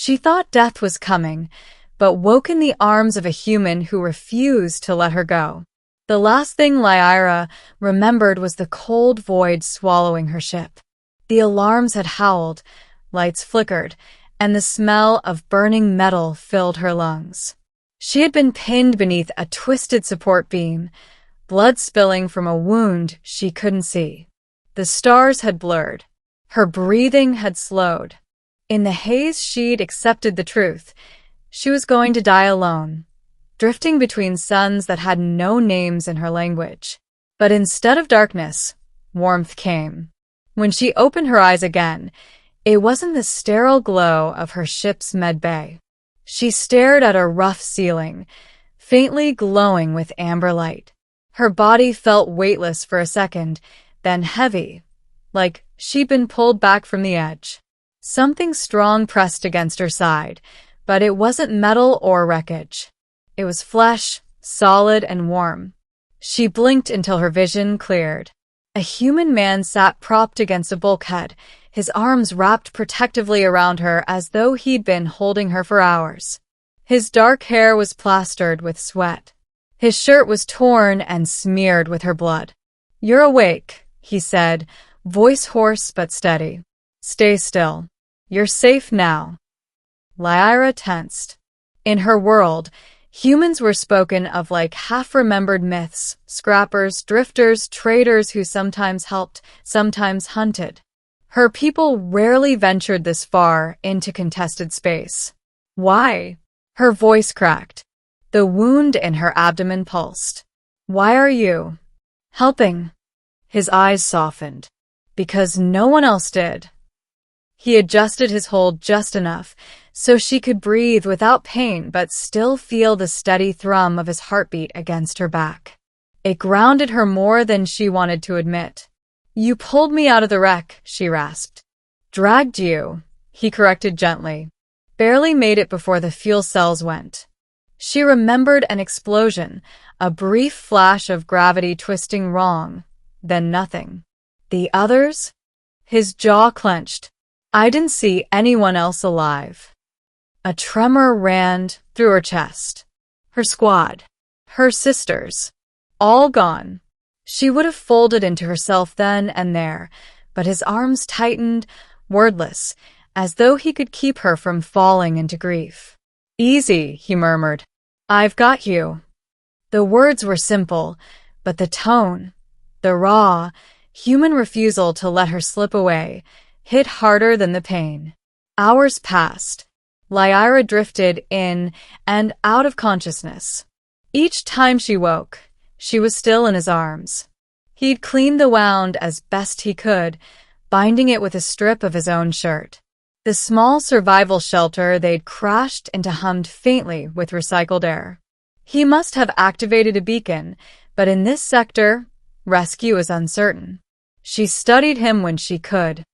She thought death was coming, but woke in the arms of a human who refused to let her go. The last thing Lyra remembered was the cold void swallowing her ship. The alarms had howled, lights flickered, and the smell of burning metal filled her lungs. She had been pinned beneath a twisted support beam, blood spilling from a wound she couldn't see. The stars had blurred. Her breathing had slowed. In the haze, she'd accepted the truth. She was going to die alone, drifting between suns that had no names in her language. But instead of darkness, warmth came. When she opened her eyes again, it wasn't the sterile glow of her ship's med bay. She stared at a rough ceiling, faintly glowing with amber light. Her body felt weightless for a second, then heavy, like she'd been pulled back from the edge. Something strong pressed against her side, but it wasn't metal or wreckage. It was flesh, solid and warm. She blinked until her vision cleared. A human man sat propped against a bulkhead, his arms wrapped protectively around her as though he'd been holding her for hours. His dark hair was plastered with sweat. His shirt was torn and smeared with her blood. "You're awake," he said, voice hoarse but steady. "Stay still. You're safe now." Lyra tensed. In her world, humans were spoken of like half-remembered myths, scrappers, drifters, traders who sometimes helped, sometimes hunted. Her people rarely ventured this far into contested space. Why? Her voice cracked. The wound in her abdomen pulsed. "Why are you helping?" His eyes softened. "Because no one else did." He adjusted his hold just enough so she could breathe without pain but still feel the steady thrum of his heartbeat against her back. It grounded her more than she wanted to admit. "You pulled me out of the wreck," she rasped. "Dragged you," he corrected gently. "Barely made it before the fuel cells went." She remembered an explosion, a brief flash of gravity twisting wrong, then nothing. The others? His jaw clenched. "I didn't see anyone else alive." A tremor ran through her chest. Her squad, her sisters, all gone. She would have folded into herself then and there, but his arms tightened, wordless, as though he could keep her from falling into grief. "Easy," he murmured. "I've got you." The words were simple, but the tone, the raw, human refusal to let her slip away, hit harder than the pain. Hours passed. Lyra drifted in and out of consciousness. Each time she woke, she was still in his arms. He'd cleaned the wound as best he could, binding it with a strip of his own shirt. The small survival shelter they'd crashed into hummed faintly with recycled air. He must have activated a beacon, but in this sector, rescue is uncertain. She studied him when she could.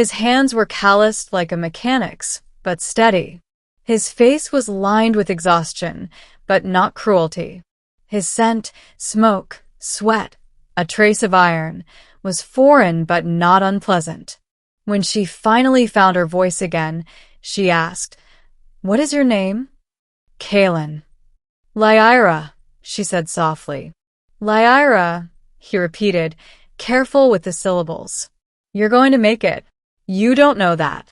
His hands were calloused like a mechanic's, but steady. His face was lined with exhaustion, but not cruelty. His scent, smoke, sweat, a trace of iron, was foreign but not unpleasant. When she finally found her voice again, she asked, "What is your name?" "Kaylin." "Lyra," she said softly. "Lyra," he repeated, careful with the syllables. "You're going to make it. You don't know that."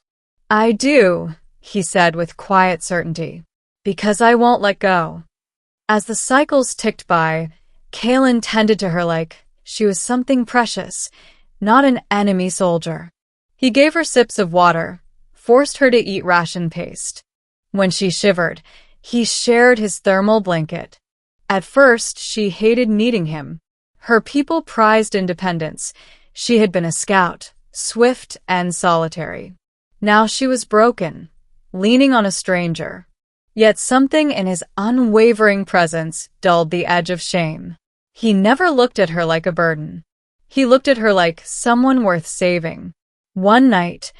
"I do," he said with quiet certainty, "because I won't let go." As the cycles ticked by, Kaylin tended to her like she was something precious, not an enemy soldier. He gave her sips of water, forced her to eat ration paste. When she shivered, he shared his thermal blanket. At first, she hated needing him. Her people prized independence. She had been a scout, swift and solitary. Now she was broken, leaning on a stranger. Yet something in his unwavering presence dulled the edge of shame. He never looked at her like a burden. He looked at her like someone worth saving. One night,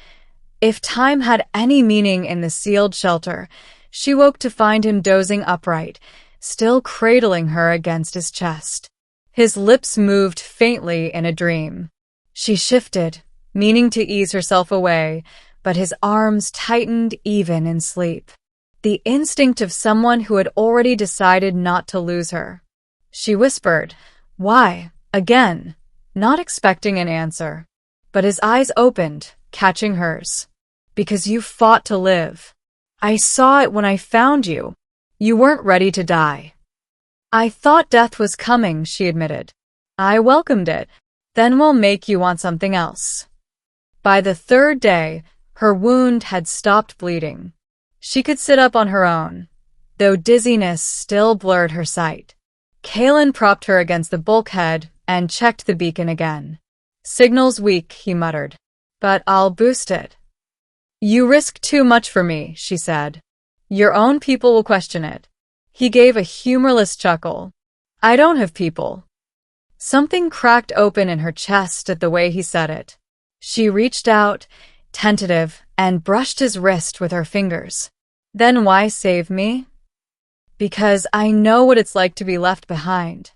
if time had any meaning in the sealed shelter, she woke to find him dozing upright, still cradling her against his chest. His lips moved faintly in a dream. She shifted, meaning to ease herself away, but his arms tightened even in sleep. The instinct of someone who had already decided not to lose her. She whispered, "Why, again?" not expecting an answer. But his eyes opened, catching hers. "Because you fought to live. I saw it when I found you. You weren't ready to die." "I thought death was coming," she admitted. "I welcomed it. Then we'll make you want something else." By the third day, her wound had stopped bleeding. She could sit up on her own, though dizziness still blurred her sight. Kahaniyan propped her against the bulkhead and checked the beacon again. "Signal's weak," he muttered, "but I'll boost it." "You risk too much for me," she said. "Your own people will question it." He gave a humorless chuckle. "I don't have people." Something cracked open in her chest at the way he said it. She reached out, tentative, and brushed his wrist with her fingers. "Then why save me?" "Because I know what it's like to be left behind."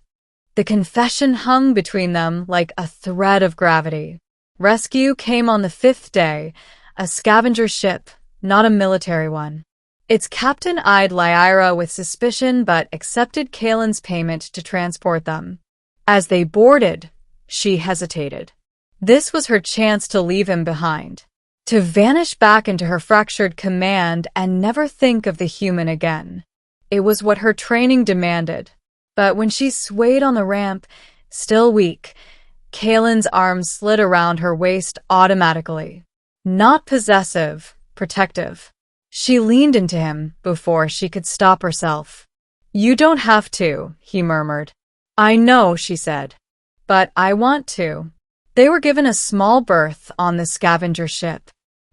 The confession hung between them like a thread of gravity. Rescue came on the 5th day, a scavenger ship, not a military one. Its captain eyed Lyra with suspicion but accepted Kahaniyan's payment to transport them. As they boarded, she hesitated. This was her chance to leave him behind, to vanish back into her fractured command and never think of the human again. It was what her training demanded. But when she swayed on the ramp, still weak, Kahaniyan's arms slid around her waist automatically. Not possessive, protective. She leaned into him before she could stop herself. "You don't have to," he murmured. "I know," she said. "But I want to." They were given a small berth on the scavenger ship.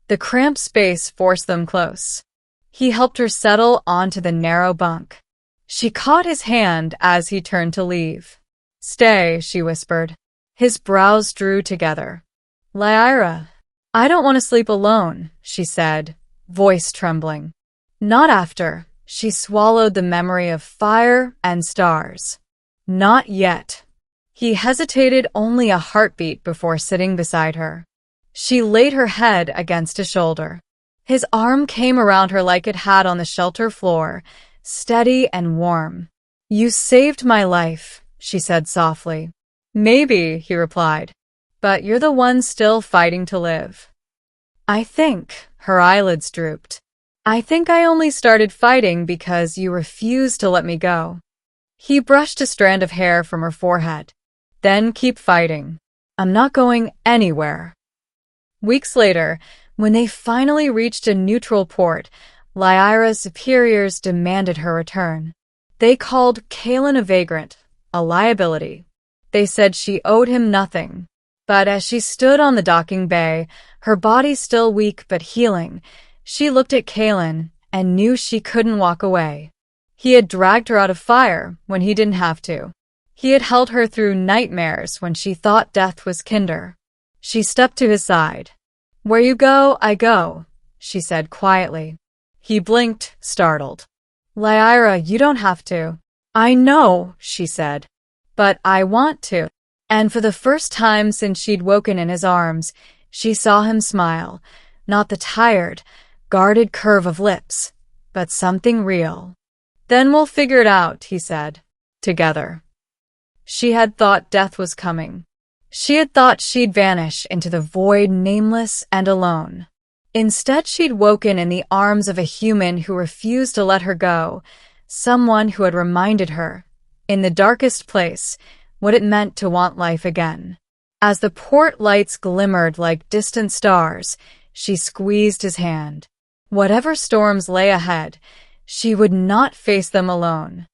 The cramped space forced them close. He helped her settle onto the narrow bunk. She caught his hand as he turned to leave. "Stay," she whispered. His brows drew together. "Lyra, I don't want to sleep alone," she said, voice trembling. "Not after." She swallowed the memory of fire and stars. "Not yet." He hesitated only a heartbeat before sitting beside her. She laid her head against his shoulder. His arm came around her like it had on the shelter floor, steady and warm. "You saved my life," she said softly. "Maybe," he replied, "but you're the one still fighting to live." "I think," her eyelids drooped, "I think I only started fighting because you refused to let me go." He brushed a strand of hair from her forehead. "Then keep fighting. I'm not going anywhere." Weeks later, when they finally reached a neutral port, Lyra's superiors demanded her return. They called Kahaniyan a vagrant, a liability. They said she owed him nothing. But as she stood on the docking bay, her body still weak but healing, she looked at Kahaniyan and knew she couldn't walk away. He had dragged her out of fire when he didn't have to. He had held her through nightmares when she thought death was kinder. She stepped to his side. "Where you go, I go," she said quietly. He blinked, startled. "Lyra, you don't have to." "I know," she said, "but I want to." And for the first time since she'd woken in his arms, she saw him smile, not the tired, guarded curve of lips, but something real. "Then we'll figure it out," he said, "together." She had thought death was coming. She had thought she'd vanish into the void, nameless and alone. Instead, she'd woken in the arms of a human who refused to let her go, someone who had reminded her, in the darkest place, what it meant to want life again. As the port lights glimmered like distant stars, she squeezed his hand. Whatever storms lay ahead, she would not face them alone.